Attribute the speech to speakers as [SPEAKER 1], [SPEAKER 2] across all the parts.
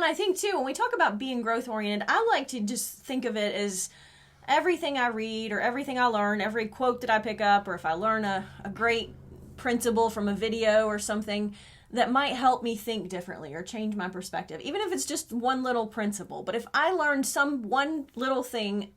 [SPEAKER 1] and I think too, when we talk about being growth oriented, I like to just think of it as everything I read or everything I learn, every quote that I pick up, or if I learn a great principle from a video or something that might help me think differently or change my perspective, even if it's just one little principle. But if I learn one little thing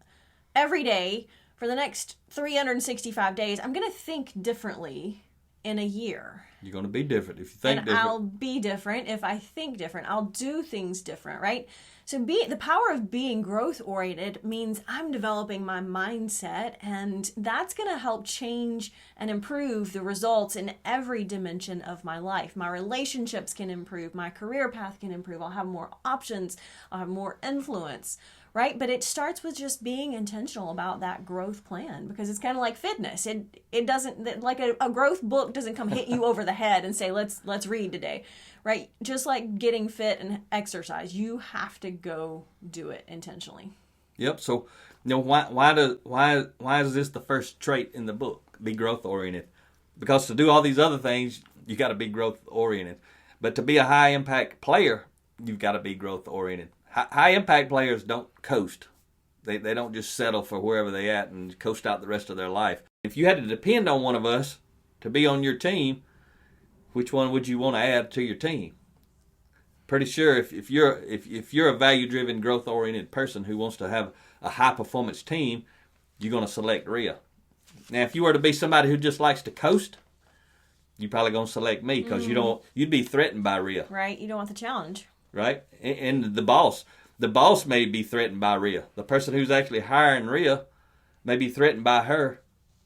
[SPEAKER 1] every day for the next 365 days, I'm going to think differently in a year.
[SPEAKER 2] You're going to be different if you think different.
[SPEAKER 1] I'll be different if I think different. I'll do things different, right? So the power of being growth-oriented means I'm developing my mindset, and that's going to help change and improve the results in every dimension of my life. My relationships can improve. My career path can improve. I'll have more options. I'll have more influence, right? But it starts with just being intentional about that growth plan, because it's kind of like fitness. It doesn't, like a growth book doesn't come hit you over the head and say, let's read today, right? Just like getting fit and exercise, you have to go do it intentionally.
[SPEAKER 2] Yep. So, why is this the first trait in the book? Be growth oriented. Because to do all these other things, you got to be growth oriented. But to be a high impact player, you've got to be growth oriented. High impact players don't coast. They don't just settle for wherever they at and coast out the rest of their life. If you had to depend on one of us to be on your team, which one would you want to add to your team? Pretty sure if you're a value-driven, growth-oriented person who wants to have a high-performance team, you're going to select Rhea. Now, if you were to be somebody who just likes to coast, you're probably going to select me, because you'd be threatened by Rhea.
[SPEAKER 1] Right. You don't want the challenge.
[SPEAKER 2] Right? And the boss may be threatened by Rhea. The person who's actually hiring Rhea may be threatened by her.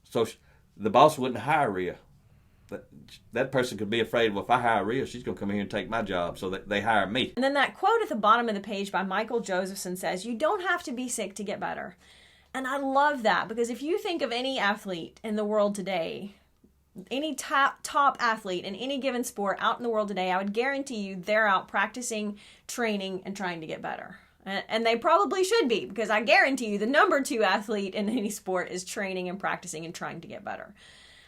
[SPEAKER 2] So the boss wouldn't hire Rhea. That person could be afraid, well, if I hire Rhea, she's going to come here and take my job, so that they hire me.
[SPEAKER 1] And then that quote at the bottom of the page by Michael Josephson says, you don't have to be sick to get better. And I love that, because if you think of any athlete in the world today, any top athlete in any given sport out in the world today, I would guarantee you they're out practicing, training, and trying to get better. And they probably should be, because I guarantee you the number 2 athlete in any sport is training and practicing and trying to get better.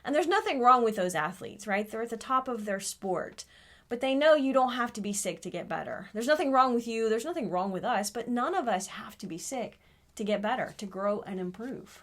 [SPEAKER 1] And there's nothing wrong with those athletes, right? They're at the top of their sport. But they know you don't have to be sick to get better. There's nothing wrong with you. There's nothing wrong with us. But none of us have to be sick to get better, to grow and improve.